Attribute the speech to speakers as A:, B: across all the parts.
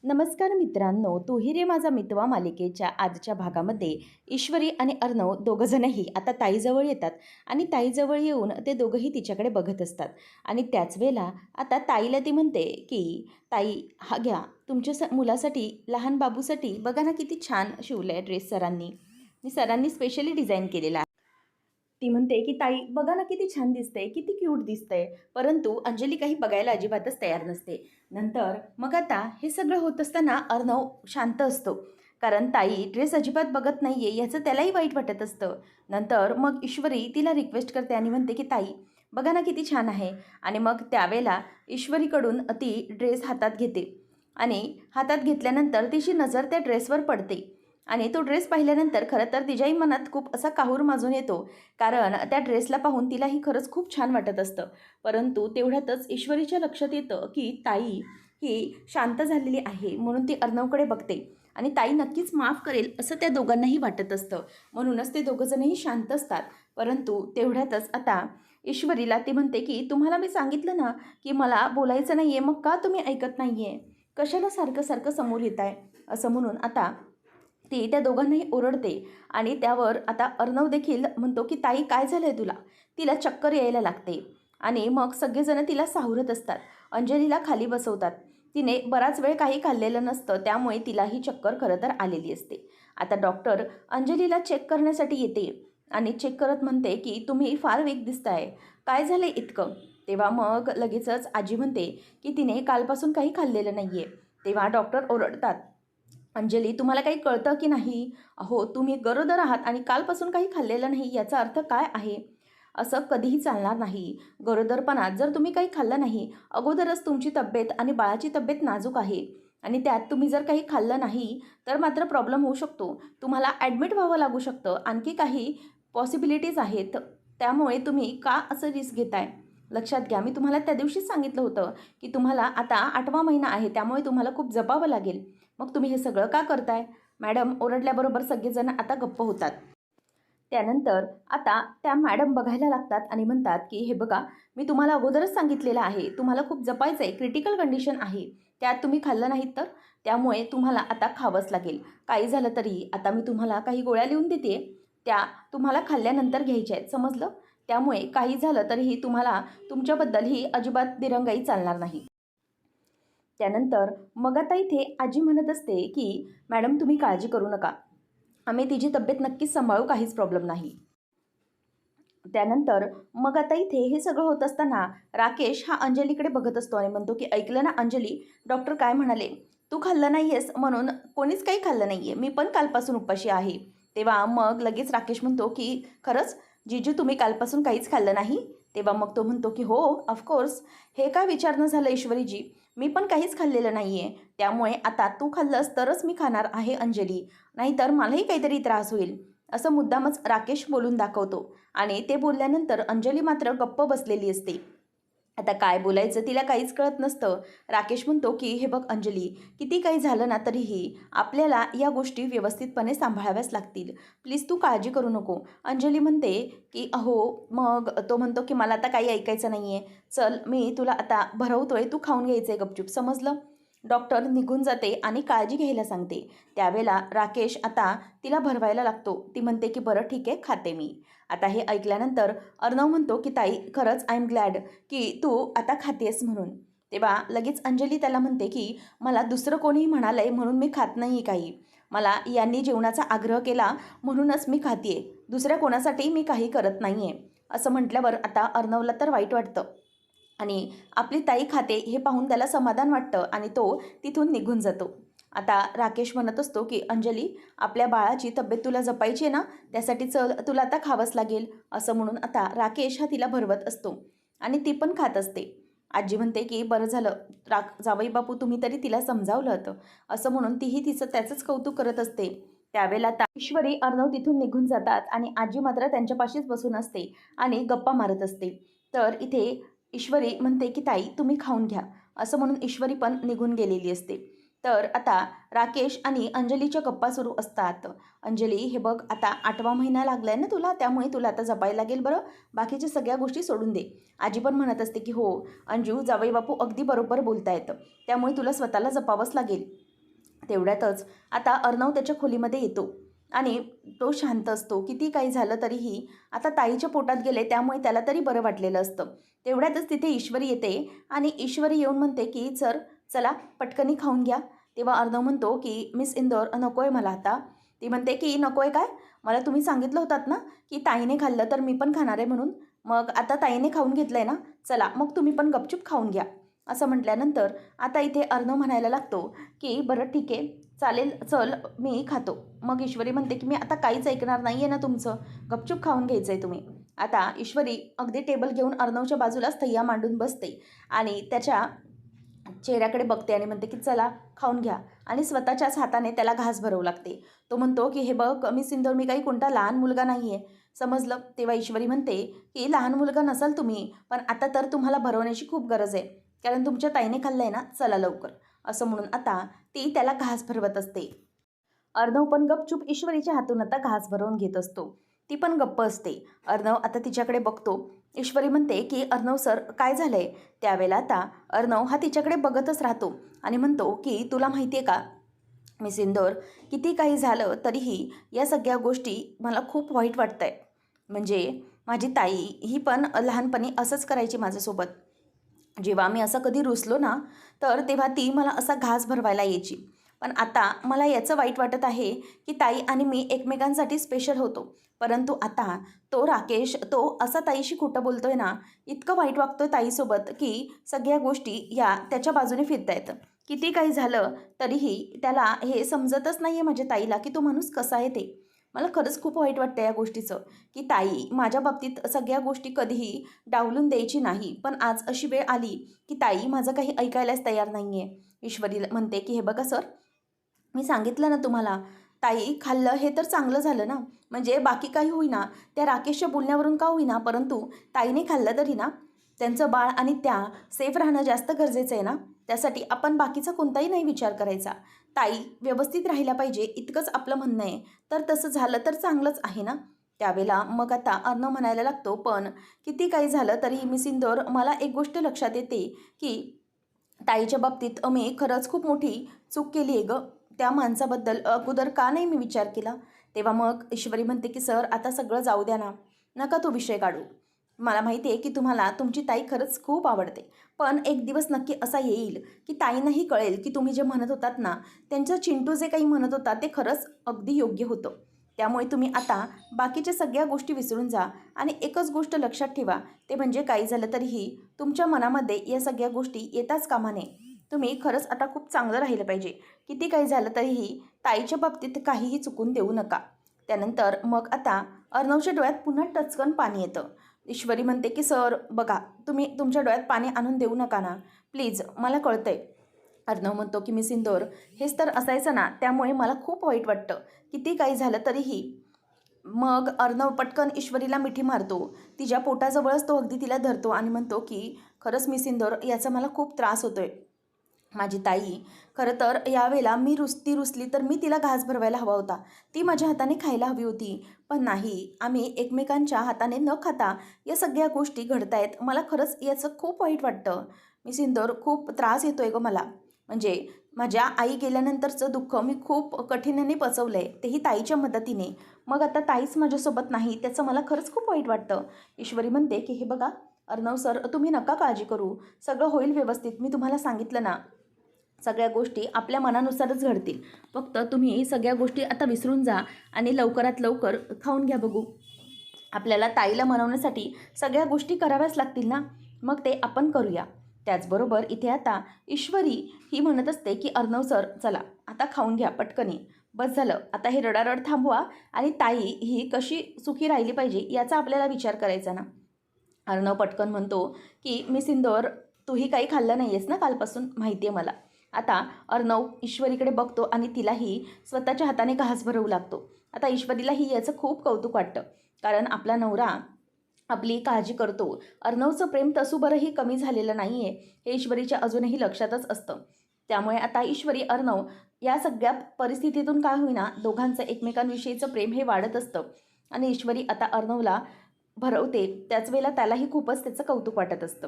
A: नमस्कार मित्रांनो, तूही रे माझा मितवा मालिकेच्या आजच्या भागामध्ये ईश्वरी आणि अर्णव दोघंजणही आता ताईजवळ येतात आणि ताईजवळ येऊन ते दोघंही तिच्याकडे बघत असतात. आणि त्याच वेळेला आता ताईला ती म्हणते की ताई हा घ्या तुमच्या मुलासाठी, लहान बाबूसाठी बघा ना किती छान शिवलं आहे ड्रेस सरांनी, आणि सरांनी स्पेशली डिझाईन केलेला आहे. ती म्हणते की ताई बघा ना किती छान दिसतंय, किती क्यूट दिसतंय. परंतु अंजली काही बघायला अजिबातच तयार नसते. नंतर मग आता हे सगळं होत असताना अर्णव शांत असतो. कारण ताई ड्रेस अजिबात बघत नाहीये याचं त्यालाही वाईट वाटत असतं. नंतर मग ईश्वरी तिला रिक्वेस्ट करते आणि म्हणते की ताई बघा ना किती छान आहे. आणि मग त्यावेळेला ईश्वरीकडून ती ड्रेस हातात घेते आणि हातात घेतल्यानंतर तिची नजर त्या ड्रेसवर पडते. आणि तो ड्रेस पाहिल्यानंतर खरं तर तिच्याही मनात खूप असा काहूर माजून येतो. कारण त्या ड्रेसला पाहून तिलाही खरंच खूप छान वाटत असतं. परंतु तेवढ्यातच ईश्वरीच्या लक्षात येतं की ताई ही शांत झालेली आहे, म्हणून ती अर्णवकडे बघते आणि ताई नक्कीच माफ करेल असं त्या दोघांनाही वाटत असतं. म्हणूनच ते दोघंजणही शांत असतात. परंतु तेवढ्यातच आता ईश्वरीला ती म्हणते की तुम्हाला मी सांगितलं ना की मला बोलायचं नाही आहे, मग का तुम्ही ऐकत नाही आहे, कशाला सारखं सारखं समोर येत आहे, असं म्हणून आता ती त्या दोघांनाही ओरडते. आणि त्यावर आता अर्णव देखील म्हणतो की ताई काय झालं आहे तुला. तिला चक्कर यायला लागते आणि मग सगळेजण तिला सावरत असतात. अंजलीला खाली बसवतात. तिने बराच वेळ काही खाल्लेलं नसतं, त्यामुळे तिलाही चक्कर खरं तर आलेली असते. आता डॉक्टर अंजलीला चेक करण्यासाठी येते आणि चेक करत म्हणते की तुम्ही फार वीक दिसताय, काय झालं इतकं. तेव्हा मग लगेचच आजी म्हणते की तिने कालपासून काही खाल्लेलं नाही आहे. तेव्हा डॉक्टर ओरडतात, अंजली तुम्हाला काही कळतं की नाही. अहो तुम्ही गरोदर आहात आणि कालपासून काही खाल्लेलं नाही याचा अर्थ काय आहे. असं कधीही चालणार नाही. गरोदरपणात जर तुम्ही काही खाल्लं नाही, अगोदरच तुमची तब्येत आणि बाळाची तब्येत नाजूक आहे आणि त्यात तुम्ही जर काही खाल्लं नाही तर मात्र प्रॉब्लेम होऊ शकतो. तुम्हाला ॲडमिट व्हावं लागू शकतं. आणखी काही पॉसिबिलिटीज आहेत. त्यामुळे तुम्ही का असं रिस्क घेताय. लक्षात घ्या, मी तुम्हाला त्या दिवशीच सांगितलं होतं की तुम्हाला आता 8वा महिना आहे, त्यामुळे तुम्हाला खूप जपावं लागेल. मग तुम्ही हे सगळं का करताय. मॅडम ओरडल्याबरोबर सगळेजण आता गप्प होतात. त्यानंतर आता त्या मॅडम बघायला लागतात आणि म्हणतात की हे बघा, मी तुम्हाला अगोदरच सांगितलेलं आहे तुम्हाला खूप जपायचं आहे, क्रिटिकल कंडिशन आहे, त्यात तुम्ही खाल्लं नाहीत तर त्यामुळे तुम्हाला आता खावंच लागेल. काही झालं तरी आता मी तुम्हाला काही गोळ्या लिहून देते, त्या तुम्हाला खाल्ल्यानंतर घ्यायच्या आहेत, समजलं. त्यामुळे काही झालं तरीही तुम्हाला तुमच्याबद्दल ही अजिबात दिरंगाई चालणार नाही. त्यानंतर मग आता इथे आजी म्हणत असते की मॅडम तुम्ही काळजी करू नका, आम्ही तिची तब्येत नक्कीच सांभाळू, काहीच प्रॉब्लेम नाही. त्यानंतर मग आता इथे हे सगळं होत असताना राकेश हा अंजलीकडे बघत असतो आणि म्हणतो की ऐकलं ना अंजली, डॉक्टर काय म्हणाले, तू खाल्लं नाही आहेस म्हणून कोणीच काही खाल्लं नाही आहे, मी पण कालपासून उपाशी आहे. तेव्हा मग लगेच राकेश म्हणतो की खरंच जीजू तुम्ही कालपासून काहीच खाल्लं नाही. तेव्हा मग तो म्हणतो की हो ऑफकोर्स, हे काय विचारणं झालं ईश्वरीजी, मी पण काहीच खाल्लेलं नाही आहे. त्यामुळे आता तू खाल्लंस तरच मी खाणार आहे अंजली, नाहीतर मलाही काहीतरी त्रास होईल, असं मुद्दामच राकेश बोलून दाखवतो. आणि ते बोलल्यानंतर अंजली मात्र गप्प बसलेली असते. आता काय बोलायचं तिला काहीच कळत नसतं. राकेश म्हणतो की हे बघ अंजली, किती काही झालं ना तरीही आपल्याला या गोष्टी व्यवस्थितपणे सांभाळाव्याच लागतील, प्लीज तू काळजी करू नको. अंजली म्हणते की अहो, मग तो म्हणतो की मला आता काही ऐकायचं नाही आहे, चल मी तुला आता भरवतोय, तू खाऊन घ्यायचं आहे गपचूप, समजलं. डॉक्टर निघून जाते आणि काळजी घ्यायला सांगते. त्यावेळेला राकेश आता तिला भरवायला लागतो. ती म्हणते की बरं ठीक आहे, खाते मी. आता हे ऐकल्यानंतर अर्णव म्हणतो की ताई खरंच आय एम ग्लॅड की तू आता खातेस म्हणून. तेव्हा लगेच अंजली त्याला म्हणते की मला दुसरं कोणीही म्हणालंय म्हणून मी खात नाही काही, मला यांनी जेवणाचा आग्रह केला म्हणूनच मी खाते, दुसऱ्या कोणासाठी मी काही करत नाही आहे. असं म्हटल्यावर आता अर्णवला तर वाईट वाटतं आणि आपली ताई खाते हे पाहून त्याला समाधान वाटतं आणि तो तिथून निघून जातो. आता राकेश म्हणत असतो की अंजली, आपल्या बाळाची तब्येत तुला जपायची आहे ना, त्यासाठी चल तुला आता खावंच लागेल, असं म्हणून आता राकेश हा तिला भरवत असतो आणि ती पण खात असते. आजी म्हणते की बरं झालं जावई बापू तुम्ही तरी तिला समजावलं होतं, असं म्हणून तीही तिचं त्याचंच कौतुक करत असते. त्यावेळेला आता ईश्वरी अर्णव तिथून निघून जातात आणि आजी मात्र त्यांच्यापाशीच बसून असते आणि गप्पा मारत असते. तर इथे ईश्वरी म्हणते की ताई तुम्ही खाऊन घ्या, असं म्हणून ईश्वरी पण निघून गेलेली असते. तर आता राकेश आणि अंजलीच्या गप्पा सुरू असतात. अंजली हे बघ, आता 8वा महिना लागलाय ना तुला, त्यामुळे तुला आता जपायला लागेल बरं, बाकीच्या सगळ्या गोष्टी सोडून दे. आजी पण म्हणत असते की हो अंजू, जावई बापू अगदी बरोबर बोलतायत, त्यामुळे तुला स्वतःला जपावंच लागेल. तेवढ्यातच आता अर्णव त्याच्या खोलीमध्ये येतो आणि तो शांत असतो. किती काही झालं तरीही आता ताईच्या पोटात गेले त्यामुळे त्याला तरी बरं वाटलेलं असतं. तेवढ्यातच तिथे ईश्वरी येते आणि ईश्वरी येऊन म्हणते की सर चला पटकनी खाऊन घ्या. तेव्हा अर्णव म्हणतो की मिस इंदोर नको आहे मला आता. ती म्हणते की नको आहे काय? मला तुम्ही सांगितलं होतात ना की ताईने खाल्लं तर मी पण खाणार आहे म्हणून. मग आता ताईने खाऊन घेतलं आहे ना, चला मग तुम्ही पण गपचूप खाऊन घ्या. असं म्हटल्यानंतर आता इथे अर्णव म्हणायला लागतो की बरं ठीक आहे चालेल चल मी खातो. मग ईश्वरी म्हणते की मी आता काहीच ऐकणार नाही आहे ना तुमचं, गपचूप खाऊन घ्यायचं आहे तुम्ही. आता ईश्वरी अगदी टेबल घेऊन अर्णवच्या बाजूलाच थैया मांडून बसते आणि त्याच्या चेहऱ्याकडे बघते आणि म्हणते की चला खाऊन घ्या आणि स्वतःच्याच हाताने त्याला घास भरवू लागते. तो म्हणतो की हे बघ मी सिंदूर मी काही कोणता लहान मुलगा नाही आहे, समजलं. तेव्हा ईश्वरी म्हणते की लहान मुलगा नसाल तुम्ही, पण आता तर तुम्हाला भरवण्याची खूप गरज आहे कारण तुमच्या ताईने खाल्लं आहे ना, चला लवकर. असं म्हणून आता ती त्याला घास भरवत असते. अर्णव पण गपचूप ईश्वरीच्या हातून आता घास भरवून घेत असतो. ती पण गप्प असते. अर्णव आता तिच्याकडे बघतो. ईश्वरी म्हणते की अर्णव सर काय झालंय? त्यावेळेला आता अर्णव हा तिच्याकडे बघतच राहतो आणि म्हणतो की तुला माहिती आहे का मिस इंदोर, किती काही झालं तरीही या सगळ्या गोष्टी मला खूप वाईट वाटतंय. म्हणजे माझी ताई ही पण लहानपणी असंच करायची माझ्यासोबत. जेव्हा मी असं कधी रुसलो ना, तर तेव्हा ती मला असा घास भरवायला यायची. पण आता मला याचं वाईट वाटत आहे की ताई आणि मी एकमेकांसाठी स्पेशल होतो. परंतु आता तो राकेश तो असा ताईशी खोटं बोलतोय ना, इतकं वाईट वागतोय ताईसोबत की सगळ्या गोष्टी या त्याच्या बाजूने फिरतायत. किती काही झालं तरीही त्याला हे समजतच नाही आहे माझ्या ताईला की तो माणूस कसा आहे ते. मला खरंच खूप वाईट वाटतं या गोष्टीचं की ताई माझ्या बाबतीत सगळ्या गोष्टी कधीही डावलून द्यायची नाही. पण आज अशी वेळ आली की ताई माझं काही ऐकायलाच तयार नाही आहे. ईश्वरी म्हणते की हे बघा सर, मी सांगितलं ना तुम्हाला, ताई खाल्लं हे तर चांगलं झालं ना. म्हणजे बाकी काही होईना, त्या राकेशच्या बोलण्यावरून का होईना, परंतु ताईने खाल्लं तरी ना, त्यांचं बाळ आणि त्या सेफ राहणं जास्त गरजेचं आहे ना. त्यासाठी आपण बाकीचा कोणताही नाही विचार करायचा. ताई व्यवस्थित राहिल्या पाहिजे इतकंच आपलं म्हणणं आहे. तर तसं झालं तर चांगलंच आहे ना. त्यावेळेला मग आता अर्णव म्हणायला लागतो, पण किती काही झालं तरीही मिस इंदोर मला एक गोष्ट लक्षात येते की ताईच्या बाबतीत मी खरंच खूप मोठी चूक केली आहे गं. त्या माणसाबद्दल अगोदर का नाही मी विचार केला? तेव्हा मग ईश्वरी म्हणते की सर आता सगळं जाऊ द्या ना, नका तो विषय काढू. मला माहिती आहे की तुम्हाला तुमची ताई खरंच खूप आवडते. पण एक दिवस नक्की असा येईल की ताईंनाही कळेल की तुम्ही जे म्हणत होतात ना, त्यांचं चिंटू जे काही म्हणत होता ते खरंच अगदी योग्य होतं. त्यामुळे तुम्ही आता बाकीच्या सगळ्या गोष्टी विसरून जा आणि एकच गोष्ट लक्षात ठेवा, ते म्हणजे काही झालं तरीही तुमच्या मनामध्ये या सगळ्या गोष्टी येताच कामा नये. तुम्ही खरंच आता खूप चांगलं राहिलं पाहिजे. किती काही झालं तरीही ताईच्या बाबतीत काहीही चुकून देऊ नका. त्यानंतर मग आता अर्णवच्या डोळ्यात पुन्हा टचकन पाणी येतं. ईश्वरी म्हणते की सर बघा, तुम्ही तुमच्या डोळ्यात पाणी आणून देऊ नका ना प्लीज, मला कळतंय. अर्णव म्हणतो की मिस इंदोर, हेच तर असायचं ना, त्यामुळे मला खूप वाईट वाटतं. किती काही झालं तरीही. मग अर्णव पटकन ईश्वरीला मिठी मारतो. तिच्या पोटाजवळच तो अगदी तिला धरतो आणि म्हणतो की खरंच मिस इंदोर, याचा मला खूप त्रास होतोय. माझी ताई खरं तर यावेळेला मी रुसली तर मी तिला घास भरवायला हवा होता. ती माझ्या हाताने खायला हवी होती. पण नाही, आम्ही एकमेकांच्या हाताने न खाता या सगळ्या गोष्टी घडतायत. मला खरंच याचं खूप वाईट वाटतं. मी सिंदूर, खूप त्रास येतोय गं मला. म्हणजे माझ्या आई गेल्यानंतरचं दुःख मी खूप कठीणाने पचवलं आहे, तेही ताईच्या मदतीने. मग आता ताईच माझ्यासोबत नाही, त्याचं मला खरंच खूप वाईट वाटतं. ईश्वरी म्हणते की हे बघा अर्णव सर, तुम्ही नका काळजी करू, सगळं होईल व्यवस्थित. मी तुम्हाला सांगितलं ना, सगळ्या गोष्टी आपल्या मनानुसारच घडतील. फक्त तुम्ही सगळ्या गोष्टी आता विसरून जा आणि लवकरात लवकर खाऊन घ्या बघू. आपल्याला ताईला मनवण्यासाठी सगळ्या गोष्टी कराव्याच लागतील ना, मग ते आपण करूया. त्याचबरोबर इथे आता ईश्वरी ही म्हणत असते की अर्णव सर चला आता खाऊन घ्या पटकनी, बस झालं आता, हे रडारड थांबवा आणि ताई ही कशी सुखी राहिली पाहिजे याचा आपल्याला विचार करायचा ना. अर्णव पटकन म्हणतो की मी सिंदोर, तूही काही खाल्लं नाही आहेस ना कालपासून, माहिती आहे मला. आता अर्णव ईश्वरीकडे बघतो आणि तिलाही स्वतःच्या हाताने घास भरवू लागतो. आता ईश्वरीलाही याचं खूप कौतुक वाटतं, कारण आपला नवरा आपली काळजी करतो. अर्णवचं प्रेम तसूभरही कमी झालेलं नाही आहे हे ईश्वरीच्या अजूनही लक्षातच असतं. त्यामुळे आता ईश्वरी अर्णव या सगळ्या परिस्थितीतून काय होईना दोघांचं एकमेकांविषयीचं प्रेम हे वाढत असतं आणि ईश्वरी आता अर्णवला भरवते. त्याच वेळेला त्यालाही खूपच त्याचं कौतुक वाटत असतं.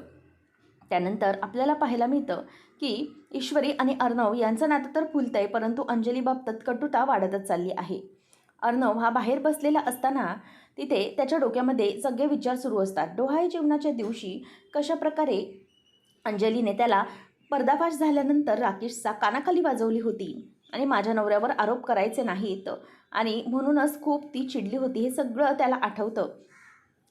A: त्यानंतर आपल्याला पाहायला मिळतं की ईश्वरी आणि अर्णव यांचं नातं तर फुलतंय, परंतु अंजली बाबतीत कटुता वाढतच चालली आहे. अर्णव हा बाहेर बसलेला असताना तिथे त्याच्या डोक्यामध्ये सगळे विचार सुरू असतात. डोहाळे जेवणाच्या दिवशी कशाप्रकारे अंजलीने त्याला पर्दाफाश झाल्यानंतर राकेशचा कानाखाली वाजवली होती आणि माझ्या नवऱ्यावर आरोप करायचे नाहीत आणि म्हणूनच खूप ती चिडली होती, हे सगळं त्याला आठवतं.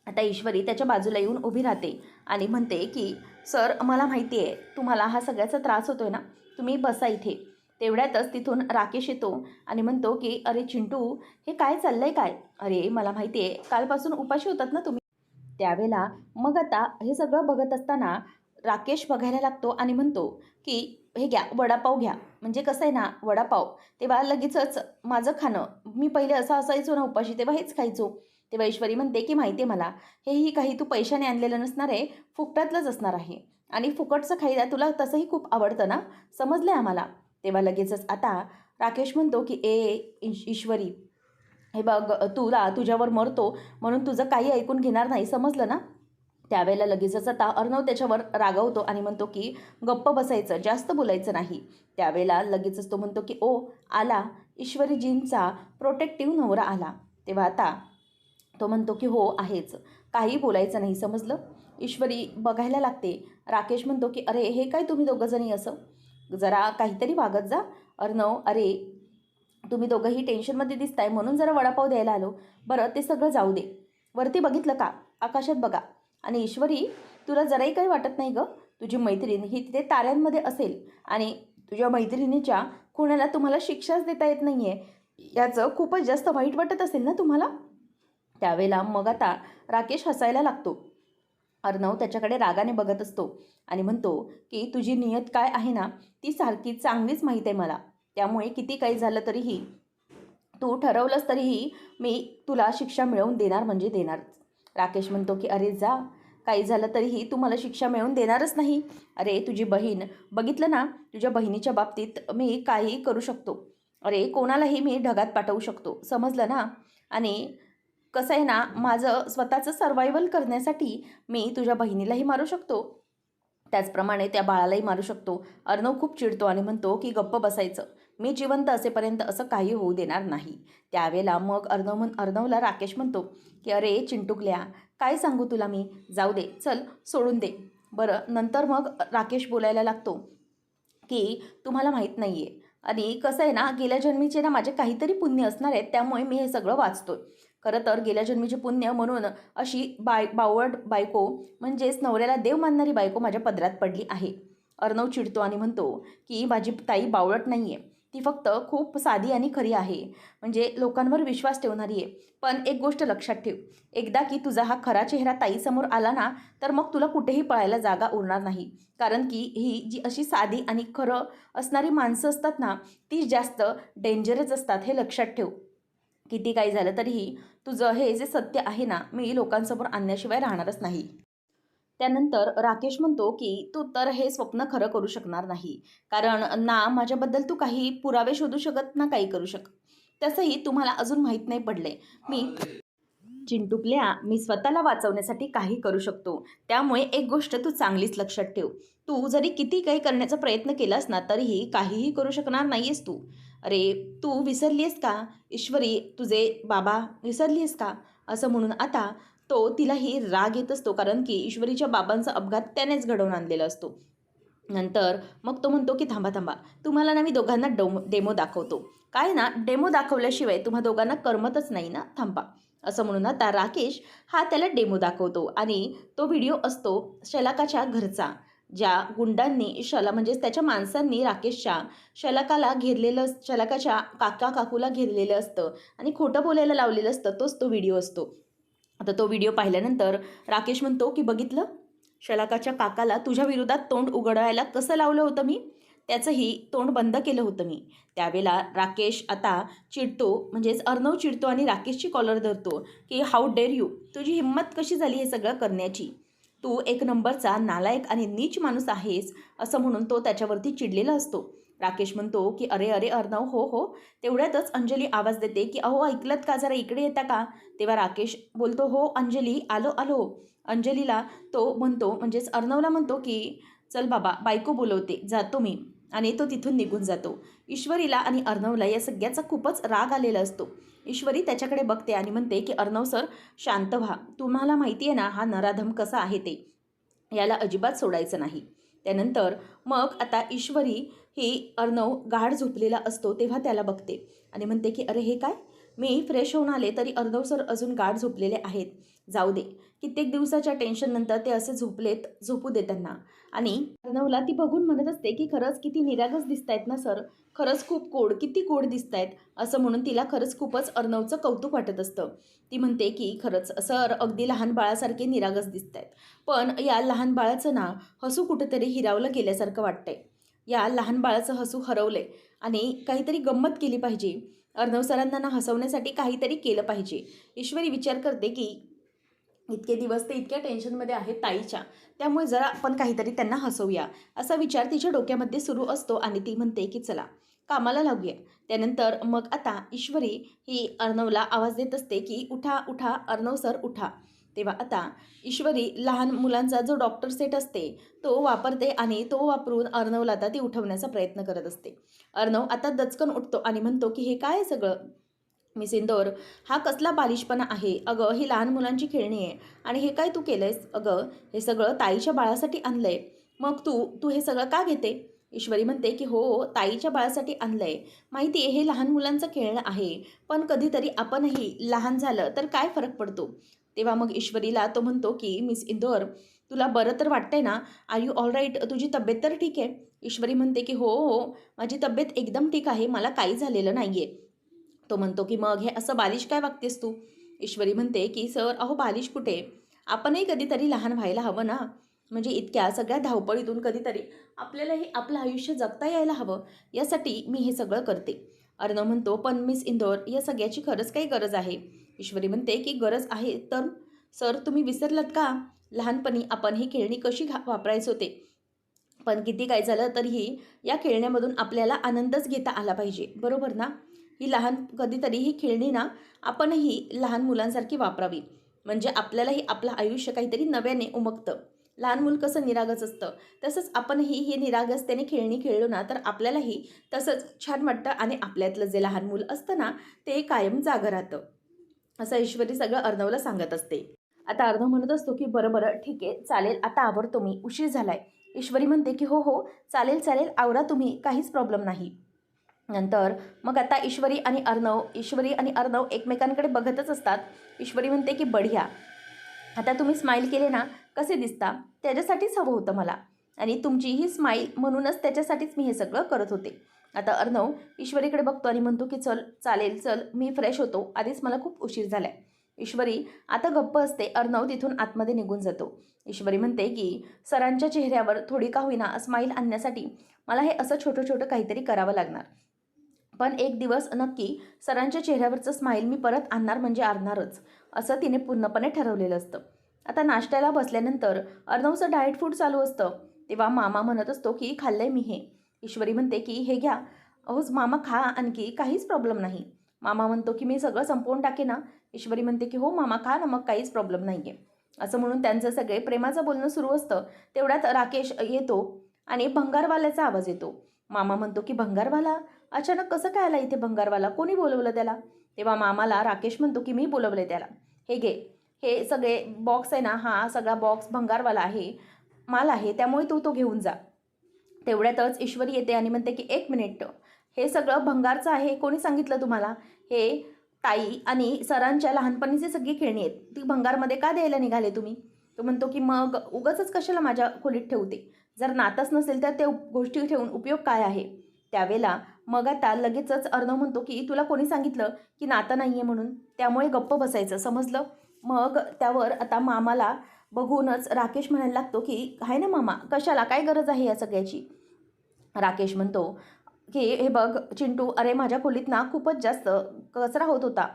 A: आता ईश्वरी त्याच्या बाजूला येऊन उभी राहते आणि म्हणते की सर, मला माहिती आहे तुम्हाला हा सगळ्याचा त्रास होतोय ना, तुम्ही बसा इथे. तेवढ्यातच तिथून राकेश येतो आणि म्हणतो की अरे चिंटू, हे काय चाललंय काय? अरे मला माहिती आहे कालपासून उपाशी होतात ना तुम्ही. त्यावेळेला मग आता हे सगळं बघत असताना राकेश बघायला लागतो आणि म्हणतो की हे घ्या वडापाव घ्या. म्हणजे कसं आहे ना, वडापाव तेव्हा लगेचच माझं खाणं, मी पहिले असं असायचो ना उपाशी, तेव्हा हेच खायचो. तेव्हा ईश्वरी म्हणते की माहिती आहे मला, हेही काही तू पैशाने आणलेलं नसणार आहे, फुकटातलंच असणार आहे आणि फुकटचं खायला तुला तसंही खूप आवडतं ना, समजलं आहे आम्हाला. तेव्हा लगेचच आता राकेश म्हणतो की ईश्वरी, हे बघ, तुला तुझ्यावर मरतो म्हणून तुझं काही ऐकून घेणार नाही, समजलं ना. त्यावेळेला लगेचच आता अर्णव त्याच्यावर रागावतो आणि म्हणतो की गप्प बसायचं, जास्त बोलायचं नाही. त्यावेळेला लगेचच तो म्हणतो की ओ, आला ईश्वरीजींचा प्रोटेक्टिव्ह नवरा आला. तेव्हा आता तो म्हणतो की हो आहेच, काही बोलायचं नाही, समजलं. ईश्वरी बघायला लागते. राकेश म्हणतो की अरे हे काय तुम्ही दोघंजणी असं, जरा काहीतरी वागत जा. अर्णव, अरे तुम्ही दोघंही टेन्शनमध्ये दिसताय म्हणून जरा वडापाव द्यायला आलो. बरं ते सगळं जाऊ दे, वरती बघितलं का, आकाशात बघा. आणि ईश्वरी, तुला जराही काही वाटत नाही गं, तुझी मैत्रीण ही तिथे ताऱ्यांमध्ये असेल आणि तुझ्या मैत्रिणीच्या खुनाला तुम्हाला शिक्षाच देता येत नाही आहे, याचं खूपच जास्त वाईट वाटत असेल ना तुम्हाला. त्यावेळेला मग आता राकेश हसायला लागतो. अर्णव त्याच्याकडे रागाने बघत असतो आणि म्हणतो की तुझी नियत काय आहे ना, ती सारखी चांगलीच माहीत आहे मला. त्यामुळे किती काही झालं तरीही, तू ठरवलंस तरीही मी तुला शिक्षा मिळवून देणार म्हणजे देणारच. राकेश म्हणतो की अरे जा, काही झालं तरीही तू मला शिक्षा मिळवून देणारच नाही. अरे तुझी बहीण, बघितलं ना, तुझ्या बहिणीच्या बाबतीत मी काही करू शकतो. अरे कोणालाही मी ढगात पाठवू शकतो, समजलं ना. आणि कसं आहे ना, माझं स्वतःचं सर्वायवल करण्यासाठी मी तुझ्या बहिणीलाही मारू शकतो, त्याचप्रमाणे त्या बाळालाही मारू शकतो. अर्णव खूप चिडतो आणि म्हणतो की गप्प बसायचं, मी जिवंत असेपर्यंत असं काही होऊ देणार नाही. त्यावेळेला मग अर्णवला राकेश म्हणतो की अरे चिंटुकल्या, काय सांगू तुला मी, जाऊ दे, चल सोडून दे. बरं नंतर मग राकेश बोलायला लागतो की तुम्हाला माहीत नाही आहे आणि कसं आहे ना, गेल्या जन्मीचे ना माझे काहीतरी पुण्य असणार आहेत, त्यामुळे मी हे सगळं वाचतोय. खरं तर गेल्या जन्मीचे पुण्य म्हणून अशी बावळट बायको, म्हणजेच नवऱ्याला देव मानणारी बायको माझ्या पदरात पडली आहे. अर्णव चिडतो आणि म्हणतो की माझी ताई बावळट नाही आहे, ती फक्त खूप साधी आणि खरी आहे, म्हणजे लोकांवर विश्वास ठेवणारी आहे. पण एक गोष्ट लक्षात ठेव, एकदा की तुझा हा खरा चेहरा ताईसमोर आला ना, तर मग तुला कुठेही पळायला जागा उरणार नाही. कारण की ही जी अशी साधी आणि खरं असणारी माणसं असतात ना, ती जास्त डेंजरस असतात, हे लक्षात ठेव. किती काही झालं तरीही तुझं हे जे सत्य आहे ना, मी लोकांसमोर आणण्याशिवाय राहणारच नाही. त्यानंतर राकेश म्हणतो की तू तर हे स्वप्न खरं करू शकणार नाही, कारण ना माझ्याबद्दल तू काही पुरावे शोधू शकत ना काही करू शकत. तसंही तुम्हाला अजून माहीत नाही पडले. चिंटुकल्या, मी स्वतःला वाचवण्यासाठी काही करू शकतो. त्यामुळे एक गोष्ट तू चांगलीच लक्षात ठेव, तू जरी किती काही करण्याचा प्रयत्न केलास ना, तरीही काहीही करू शकणार नाही आहेस तू. अरे तू विसरली आहेस का, ईश्वरी तुझे बाबा विसरली आहेस का, असं म्हणून आता तो तिलाही राग येत असतो, कारण की ईश्वरीच्या बाबांचा अपघात त्यानेच घडवून आणलेला असतो. नंतर मग तो म्हणतो की थांबा थांबा, तुम्हाला ना मी दोघांना डेमो दाखवतो. काय ना, डेमो दाखवल्याशिवाय तुम्हा दोघांना करमतच नाही ना, थांबा. असं म्हणून आता राकेश हा त्याला डेमो दाखवतो आणि तो व्हिडिओ असतो शलाकाच्या घरचा, ज्या गुंडांनी म्हणजेच त्याच्या माणसांनी राकेशच्या शलाकाच्या काका काकूला घेरलेलं असतं आणि खोटं बोलायला लावलेलं असतं, तोच तो व्हिडिओ असतो. आता तो व्हिडिओ पाहिल्यानंतर राकेश म्हणतो की बघितलं, शलाकाच्या काकाला तुझ्या विरोधात तोंड उघडायला कसं लावलं होतं मी, त्याचंही तोंड बंद केलं होतं मी. त्यावेळेला राकेश आता चिडतो, म्हणजेच अर्णव चिडतो आणि राकेशची कॉलर धरतो की हाऊ डेअर यू, तुझी हिंमत कशी झाली हे सगळं करण्याची, तू एक नंबरचा नालायक आणि नीच माणूस आहेस, असं म्हणून तो त्याच्यावरती चिडलेला असतो. राकेश म्हणतो की अरे अरे अर्णव, हो हो. तेवढ्यातच अंजली आवाज देते की अहो ऐकलत का, जरा इकडे येता का. तेव्हा राकेश बोलतो हो अंजली, आलो आलो. अंजलीला तो म्हणतो, म्हणजेच अर्णवला म्हणतो की चल बाबा बायको बोलवते, जातो मी. आणि तो तिथून निघून जातो. ईश्वरीला आणि अर्णवला या सगळ्याचा खूपच राग आलेला असतो. ईश्वरी त्याच्याकडे बघते आणि म्हणते की अर्णव सर, शांत व्हा. तुम्हाला माहिती आहे ना हा नराधम कसा आहे ते, याला अजिबात सोडायचं नाही. त्यानंतर मग आता ईश्वरी ही अर्णव गाढ झोपलेला असतो तेव्हा त्याला बघते आणि म्हणते की अरे हे काय, मी फ्रेश होऊन आले तरी अर्णव सर अजून गाढ झोपलेले आहेत. जाऊ दे, कित्येक दिवसाच्या टेन्शननंतर ते असे झोपलेत, झोपू दे त्यांना. आणि अर्णवला ती बघून म्हणत असते की खरंच किती निरागस दिसतायत ना सर, खरंच खूप गोड, किती गोड दिसतायत. असं म्हणून तिला खरंच खूपच अर्णवचं कौतुक वाटत असतं. ती म्हणते की खरंच सर अगदी लहान बाळासारखे निरागस दिसतायत. पण या लहान बाळाचं ना हसू कुठेतरी हिरावलं गेल्यासारखं वाटतंय. या लहान बाळाचं हसू हरवलंय आणि काहीतरी गंमत केली पाहिजे. अर्णव सरांना ना हसवण्यासाठी काहीतरी केलं पाहिजे. ईश्वरी विचार करते की इतके दिवस ते इतक्या टेन्शनमध्ये आहेत ताईच्या, त्यामुळे जरा आपण काहीतरी त्यांना हसवूया, असा विचार तिच्या डोक्यामध्ये सुरू असतो आणि ती म्हणते की चला कामाला लागूया. त्यानंतर मग आता ईश्वरी ही अर्णवला आवाज देत असते की उठा उठा अर्णव सर उठा. तेव्हा आता ईश्वरी लहान मुलांचा जो डॉक्टर सेट असते तो वापरते आणि तो वापरून अर्णवला आता ती उठवण्याचा प्रयत्न करत असते. अर्णव आता दचकन उठतो आणि म्हणतो की हे काय सगळं मिस इंदोर, हा कसला बालिशपणा आहे. अगं ही लहान मुलांची खेळणी आहे आणि हे काय तू केलंयस. अगं हे सगळं ताईच्या बाळासाठी आणलंय, मग तू तू हे सगळं का घेते. ईश्वरी म्हणते की हो ताईच्या बाळासाठी आणलंय, माहिती आहे हे लहान मुलांचं खेळणं आहे, पण कधीतरी आपणही लहान झालं तर काय फरक पडतो. तेव्हा मग ईश्वरीला तो म्हणतो की मिस इंदोर, तुला बरं तर वाटतंय ना, आर यू ऑल राईट, तुझी तब्येत तर ठीक आहे. ईश्वरी म्हणते की हो हो माझी तब्येत एकदम ठीक आहे, मला काही झालेलं नाही आहे. तो म्हणतो की मग हे असं बालिश काय वागतेस तू. ईश्वरी म्हणते की सर अहो बालिश कुठे, आपणही कधीतरी लहान व्हायला हवं ना. म्हणजे इतक्या सगळ्या धावपळीतून कधीतरी आपल्यालाही आपलं आयुष्य जगता यायला हवं, यासाठी मी हे सगळं करते. अर्णव म्हणतो पण मिस इंदोर या सगळ्याची खरंच काही गरज आहे. ईश्वरी म्हणते की गरज आहे तर सर तुम्ही विसरलात का, लहानपणी आपण ही खेळणी कशी वापरायचो ते. पण किती काय झालं तरीही या खेळण्यामधून आपल्याला आनंदच घेता आला पाहिजे, बरोबर ना. ही लहान कधीतरी ही खेळणी ना आपणही लहान मुलांसारखी वापरावी, म्हणजे आपल्यालाही आपलं आयुष्य काहीतरी नव्याने उमगतं. लहान मूल कसं निरागस असतं तसंच आपणही हे निरागसतेने खेळणी खेळलो ना तर आपल्यालाही तसंच छान वाटतं आणि आपल्यातलं जे लहान मूल असतं ना ते कायम जागं राहतं. असं ईश्वरी सगळं अर्णवला सांगत असते. आता अर्णव म्हणत असतो की बरं बरं ठीक आहे चालेल, आता आवरतो मी, उशीर झालाय. ईश्वरी म्हणते की हो हो चालेल चालेल आवरा तुम्ही, काहीच प्रॉब्लेम नाही. नंतर मग आता ईश्वरी आणि अर्णव एकमेकांकडे बघतच असतात. ईश्वरी म्हणते की बढिया, आता तुम्ही स्माईल केले ना, कसे दिसता, त्याच्यासाठीच हवं होतं मला आणि तुमची ही स्माईल म्हणूनच त्याच्यासाठीच मी हे सगळं करत होते. आता अर्णव ईश्वरीकडे बघतो आणि म्हणतो की चल चालेल चल मी फ्रेश होतो, आधीच मला खूप उशीर झाला आहे. ईश्वरी आता गप्प असते. अर्णव तिथून आतमध्ये निघून जातो. ईश्वरी म्हणते की सरांच्या चेहऱ्यावर थोडी का होईना स्माईल आणण्यासाठी मला हे असं छोटं छोटं काहीतरी करावं लागणार, पण एक दिवस नक्की सरांच्या चेहऱ्यावरचं स्माईल मी परत आणणार म्हणजे आणणारच, असं तिने पूर्णपणे ठरवलेलं असतं. आता नाश्त्याला बसल्यानंतर अर्णवचं डाएट फूड चालू असतं. तेव्हा मामा म्हणत असतो की खाल्लंय मी हे. ईश्वरी म्हणते की हे घ्या. अहो मामा खा आणखी, काहीच प्रॉब्लेम नाही. मामा म्हणतो की मी सगळं संपवून टाके ना. ईश्वरी म्हणते की हो मामा खा ना, मग काहीच प्रॉब्लेम नाही आहे. असं म्हणून त्यांचं सगळे प्रेमाचं बोलणं सुरू असतं. तेवढ्यात राकेश येतो आणि भंगारवाल्याचा आवाज येतो. मामा म्हणतो की भंगारवाला, अचानक कसं काय आला इथे भंगारवाला, कोणी बोलवलं त्याला. तेव्हा मामाला राकेश म्हणतो की मी बोलवले त्याला, हे घे, हे सगळे बॉक्स आहे ना, हा सगळा बॉक्स भंगारवाला आहे, माल आहे, त्यामुळे तू तो घेऊन जा. तेवढ्यातच ईश्वरी येते आणि म्हणते की एक मिनिट, हे सगळं भंगारचं आहे, कोणी सांगितलं तुम्हाला. हे ताई आणि सरांच्या लहानपणीची सगळी खेळणी आहेत, ती भंगारमध्ये का द्यायला निघाले तुम्ही. तो म्हणतो की मग उगाचच कशाला माझ्या खोलीत ठेवते, जर नातच नसेल तर ते गोष्टी ठेवून उपयोग काय आहे. त्यावेळेला मग आता लगेचच अर्णव म्हणतो की तुला कोणी सांगितलं की नातं नाही आहे म्हणून, त्यामुळे गप्प बसायचं, समजलं. मग त्यावर आता मामाला बघूनच राकेश म्हणायला लागतो की आहे ना मामा, कशाला, काय गरज आहे या सगळ्याची. राकेश म्हणतो की हे बघ चिंटू, अरे माझ्या खोलीत ना खूपच जास्त कचरा होत होता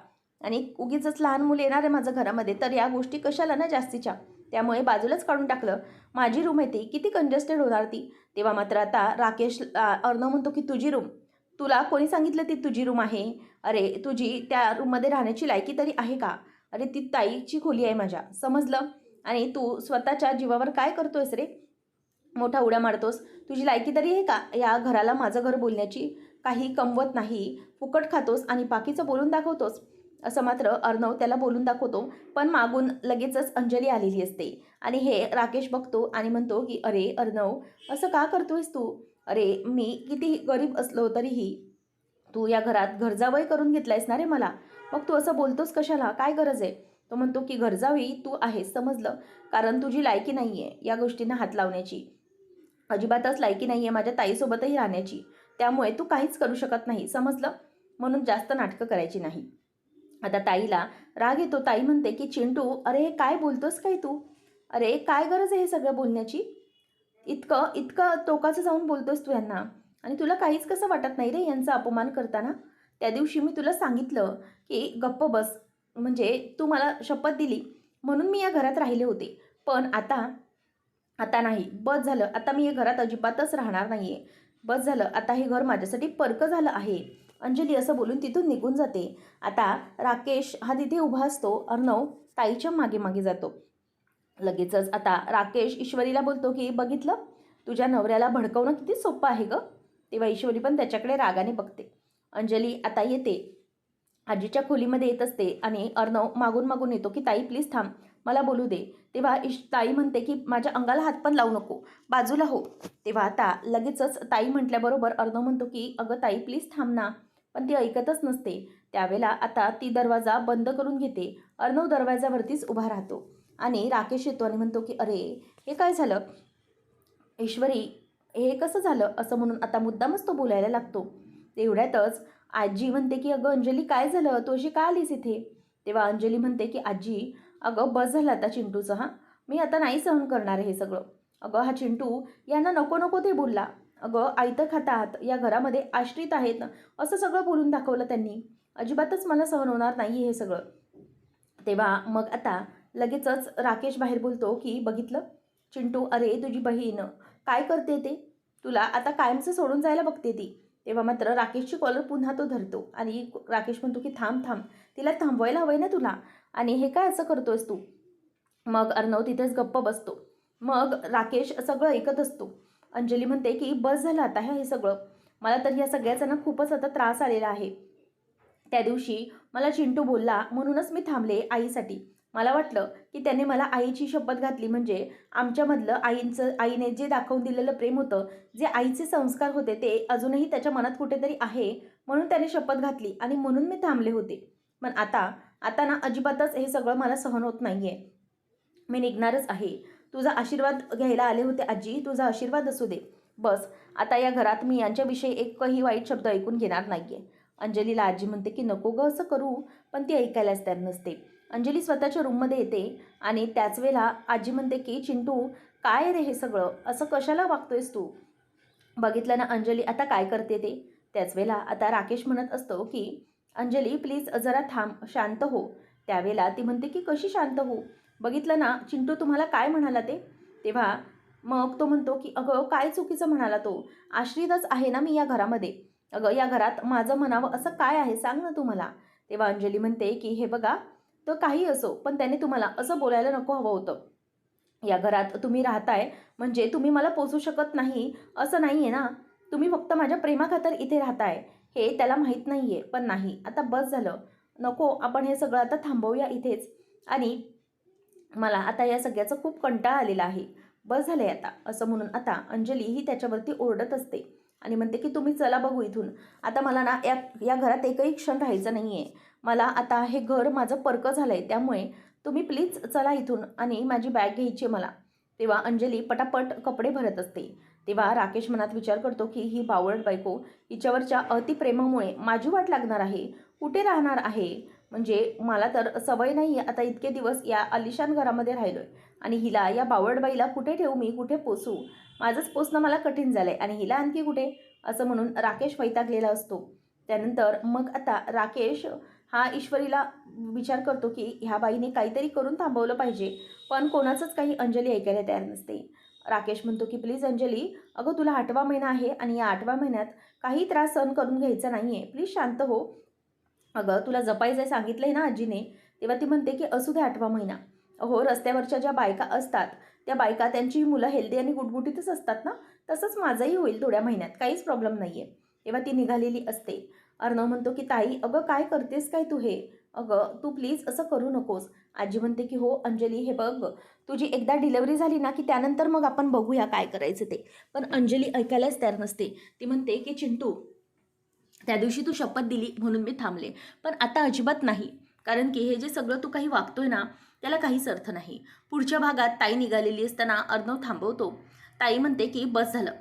A: आणि उगीचच लहान मुलं येणार आहे माझं घरामध्ये, तर या गोष्टी कशाला ना जास्तीच्या, त्यामुळे बाजूलाच काढून टाकलं. माझी रूम आहे ती, किती कंजेस्टेड होणार ती. तेव्हा मात्र आता अर्णव म्हणतो की तुझी रूम, तुला कोणी सांगितलं ती तुझी रूम आहे? अरे तुझी त्या रूममध्ये राहण्याची लायकी तरी आहे का? अरे ती ताईची खोली आहे माझ्या, समजलं? आणि तू स्वतःच्या जीवावर काय करतोयस रे? मोठा उड्या मारतोस. तुझी लायकी तरी आहे का या घराला माझं घर बोलण्याची? काही कमवत नाही, फुकट खातोस आणि बाकीचं बोलून दाखवतोस. असं मात्र अर्णव त्याला बोलून दाखवतो. पण मागून लगेचच अंजली आलेली असते आणि हे राकेश बघतो आणि म्हणतो की अरे अर्णव, असं का करतोयस तू? अरे मी कितीही गरीब असलो तरीही तू या घरात घरजावई करून घेतलायस ना रे मला. मग तू असं बोलतोस कशाला? काय गरज आहे? तो म्हणतो की घरजावई तू आहेस, समजलं? कारण तुझी लायकी नाही आहे या गोष्टींना हात लावण्याची. अजिबातच लायकी नाही आहे माझ्या ताईसोबतही राहण्याची. त्यामुळे तू काहीच करू शकत नाही, समजलं? म्हणून जास्त नाटकं करायची नाही. आता ताईला राग येतो. ताई म्हणते की चिंटू, अरे काय बोलतोस काय तू? अरे काय गरज आहे हे सगळं बोलण्याची? इतकं इतकं टोकाचं जाऊन बोलतोस तू यांना, आणि तुला काहीच कसं वाटत नाही रे यांचा अपमान करताना? त्या दिवशी मी तुला सांगितलं की गप्प बस, म्हणजे तू मला शपथ दिली म्हणून मी या घरात राहिले होते. पण आता आता नाही, बस झालं. आता मी या घरात अजिबातच राहणार नाही आहे. बस झालं, आता हे घर माझ्यासाठी परकं झालं आहे. अंजली असं बोलून तिथून निघून जाते. आता राकेश हा तिथे उभा असतो. अर्णव ताईच्या मागे मागे जातो. लगेचच आता राकेश ईश्वरीला बोलतो की बघितलं, तुझ्या नवऱ्याला भडकवणं किती सोपं आहे गं. तेव्हा ईश्वरी पण त्याच्याकडे रागाने बघते. अंजली आता येते, आजीच्या खोलीमध्ये येत असते आणि अर्णव मागून मागून येतो की ताई प्लीज थांब, मला बोलू दे. तेव्हा ताई म्हणते की माझ्या अंगाला हात पण लावू नको, बाजूला हो. तेव्हा आता लगेचच ताई म्हटल्याबरोबर अर्णव म्हणतो की अगं ताई प्लीज थांब ना. पण ती ऐकतच नसते. त्यावेळेला आता ती दरवाजा बंद करून घेते. अर्णव दरवाजावरतीच उभा राहतो आणि राकेश येतो आणि म्हणतो की अरे हे काय झालं ईश्वरी, हे कसं झालं? असं म्हणून आता मुद्दामच तो बोलायला लागतो. तेवढ्यातच आजी म्हणते की अगं अंजली काय झालं, तू अशी का आलीस इथे? तेव्हा अंजली म्हणते की आजी, अगं बस झालं आता चिंटूचं, हां, मी आता नाही सहन करणार हे सगळं. अगं हा चिंटू यांना नको नको ते बोलला. अगं आयतं खातात, या घरामध्ये आश्रित आहेत, असं सगळं बोलून दाखवलं त्यांनी. अजिबातच मला सहन होणार नाही हे सगळं. तेव्हा मग आता लगेचच राकेश बाहेर बोलतो की बघितलं चिंटू, अरे तुझी बहीण काय करते ते, तुला आता कायमचं सोडून जायला बघते ती. तेव्हा मात्र राकेशची कॉलर पुन्हा तो धरतो आणि राकेश म्हणतो की थांब थांब, तिला थांबवायला हवंय ना तुला, आणि हे काय असं करतोयस तू? मग अर्णव तिथेच गप्प बसतो. मग राकेश सगळं ऐकत असतो. अंजली म्हणते की बस झालं आता हे सगळं, मला तर या सगळ्याचा ना खूपच आता त्रास आलेला आहे. त्या दिवशी मला चिंटू बोलला म्हणूनच मी थांबले आईसाठी. मला वाटलं की त्याने मला आईची शपथ घातली म्हणजे आमच्यामधलं आईने जे दाखवून दिलेलं प्रेम होतं, जे आईचे संस्कार होते ते अजूनही त्याच्या मनात कुठेतरी आहे, म्हणून त्याने शपथ घातली आणि म्हणून मी थांबले होते. पण आता आता ना अजिबातच हे सगळं मला सहन होत नाही आहे. मी निघणारच आहे. तुझा आशीर्वाद घ्यायला आले होते आजी, तुझा आशीर्वाद असू दे. बस, आता या घरात मी यांच्याविषयी एकही वाईट शब्द ऐकून घेणार नाही आहे. अंजलीला आजी म्हणते की नको गं असं करू, पण ती ऐकायलाच तयार नसते. अंजली स्वतःच्या रूममध्ये येते आणि त्याच वेळेला आजी म्हणते की चिंटू, काय रे हे सगळं, असं कशाला वागतोयस तू? बघितलं ना अंजली आता काय करते ते. त्याच वेळेला आता राकेश म्हणत असतो की अंजली प्लीज जरा थांब, शांत हो. त्यावेळेला ती म्हणते की कशी शांत हो? बघितलं ना चिंटू तुम्हाला काय म्हणाला ते? तेव्हा मग तो म्हणतो की अगं काय चुकीचं म्हणाला तो, आश्रितच आहे ना मी या घरामध्ये. अगं या घरात माझं म्हणावं असं काय आहे सांग ना तू मला. तेव्हा अंजली म्हणते की हे बघा, तो काही असो पण त्याने तुम्हाला असं बोलायला नको हवं होतं. या घरात तुम्ही राहताय म्हणजे तुम्ही मला पोसू शकत नाही असं नाही आहे ना. तुम्ही फक्त माझ्या प्रेमाखातर इथे राहताय हे त्याला माहीत नाही आहे. पण नाही, आता बस झालं, नको, आपण हे सगळं आता थांबवूया इथेच. आणि मला आता या सगळ्याचा खूप कंटाळा आलेला आहे, बस झालं आहे आता. असं म्हणून आता अंजली ही त्याच्यावरती ओरडत असते आणि म्हणते की तुम्ही चला बघू इथून. आता मला ना या या घरात एकही क्षण राहायचं नाही आहे. मला आता हे घर माझं परकं झालं आहे, त्यामुळे तुम्ही प्लीज चला इथून आणि माझी बॅग घ्यायची आहे मला. तेव्हा अंजली पटापट कपडे भरत असते. तेव्हा राकेश मनात विचार करतो की ही बावळट बायको, हिच्यावरच्या अतिप्रेमामुळे माझी वाट लागणार आहे, कुठे राहणार आहे. म्हणजे मला तर सवय नाही आहे आता इतके दिवस या आलिशान घरामध्ये राहिलो आहे, आणि हिला या बावळटबाईला कुठे ठेवू मी, कुठे पोसू? माझंच पोसणं मला कठीण झालं आहे आणि हिला आणखी कुठे? असं म्हणून राकेश वैतागलेला असतो. त्यानंतर मग आता राकेश हा ईश्वरीला विचार करतो की ह्या बाईने काहीतरी करून थांबवलं पाहिजे, पण कोणाचंच काही अंजली ऐकायला तयार नसते. राकेश म्हणतो की प्लीज अंजली, अगं तुला 8वा महिना आहे आणि या 8व्या महिन्यात काही त्रास सहन करून घ्यायचा नाही आहे. प्लीज शांत हो. अगं तुला जपायचं आहे सांगितलं आहे ना आजीने. तेव्हा ती म्हणते की असू दे 8वा महिना. अहो रस्त्यावरच्या ज्या बायका असतात, त्या बायका त्यांची मुलं हेल्दी आणि गुटगुटीतच असतात ना, तसंच माझंही होईल थोड्या महिन्यात, काहीच प्रॉब्लेम नाही आहे. तेव्हा ती निघालेली असते. अर्णव म्हणतो की ताई अगं काय करतेस काय तू हे? अगं तू प्लीज असं करू नकोस. आजी म्हणते की हो अंजली, हे बघ तुझी एकदा डिलिव्हरी झाली ना की त्यानंतर मग आपण बघूया काय करायचं ते. पण अंजली ऐकायलाच तयार नसते. ती म्हणते की चिंटू, त्या दिवशी तू शपथ दिली म्हणून मी थांबले, पण आता अजिबात नाही. कारण की हे जे सगळं तू काही वागतोय ना, त्याला काहीच अर्थ नाही. पुढच्या भागात ताई निघालेली असताना अर्णव थांबवतो. ताई म्हणते की बस झालं,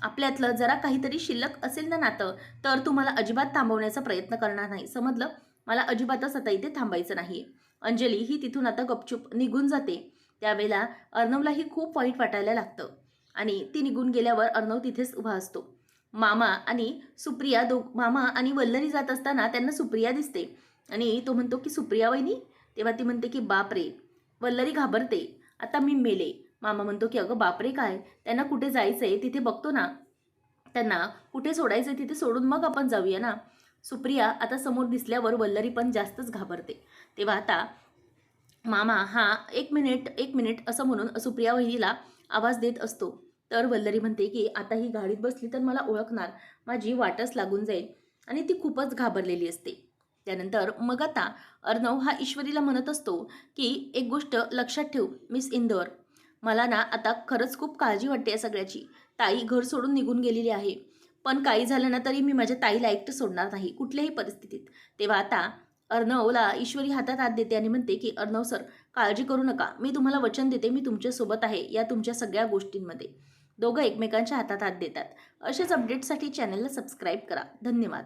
A: आपल्यातलं जरा काहीतरी शिल्लक असेल ना नातं, तर तू मला अजिबात थांबवण्याचा प्रयत्न करणार नाही, समजलं? मला अजिबातच आता इथे थांबायचं नाही. अंजली ही तिथून आता गपचूप निघून जाते. त्यावेळेला अर्णवलाही खूप वाईट वाटायला लागतं आणि ती निघून गेल्यावर अर्णव तिथेच उभा असतो. मामा आणि सुप्रिया मामा आणि वल्लरी जात असताना त्यांना सुप्रिया दिसते आणि तो म्हणतो की सुप्रिया वहिनी. तेव्हा ती म्हणते की बापरे. वल्लरी घाबरते, आता मी मेले. मामा म्हणतो की अगं बापरे काय, त्यांना कुठे जायचंय तिथे बघतो ना, त्यांना कुठे सोडायचंय तिथे सोडून मग आपण जाऊया ना. सुप्रिया आता समोर दिसल्यावर वल्लरी पण जास्तच घाबरते. तेव्हा आता मामा हा एक मिनिट एक मिनिट असं म्हणून सुप्रिया वहिनीला आवाज देत असतो. तर वल्लरी म्हणते की आता ही गाडीत बसली तर मला ओळखणार, माझी वाटच लागून जाईल. आणि ती खूपच घाबरलेली असते. त्यानंतर मग आता अर्णव हा ईश्वरीला म्हणत असतो की एक गोष्ट लक्षात ठेव मिस इंदौर, मला ना आता खरंच खूप काळजी वाटते या सगळ्याची. ताई घर सोडून निघून गेलेली आहे, पण काही झालं ना तरी मी माझ्या ताईला एकटं सोडणार नाही कुठल्याही परिस्थितीत. तेव्हा आता अर्णवला ईश्वरी हातात हात देते आणि म्हणते की अर्णव सर, काळजी करू नका, मी तुम्हाला वचन देते मी तुमच्यासोबत आहे या तुमच्या सगळ्या गोष्टींमध्ये. दोघं एकमेकांच्या हातात हात देतात. अशाच अपडेट्ससाठी चॅनलला सबस्क्राईब करा. धन्यवाद.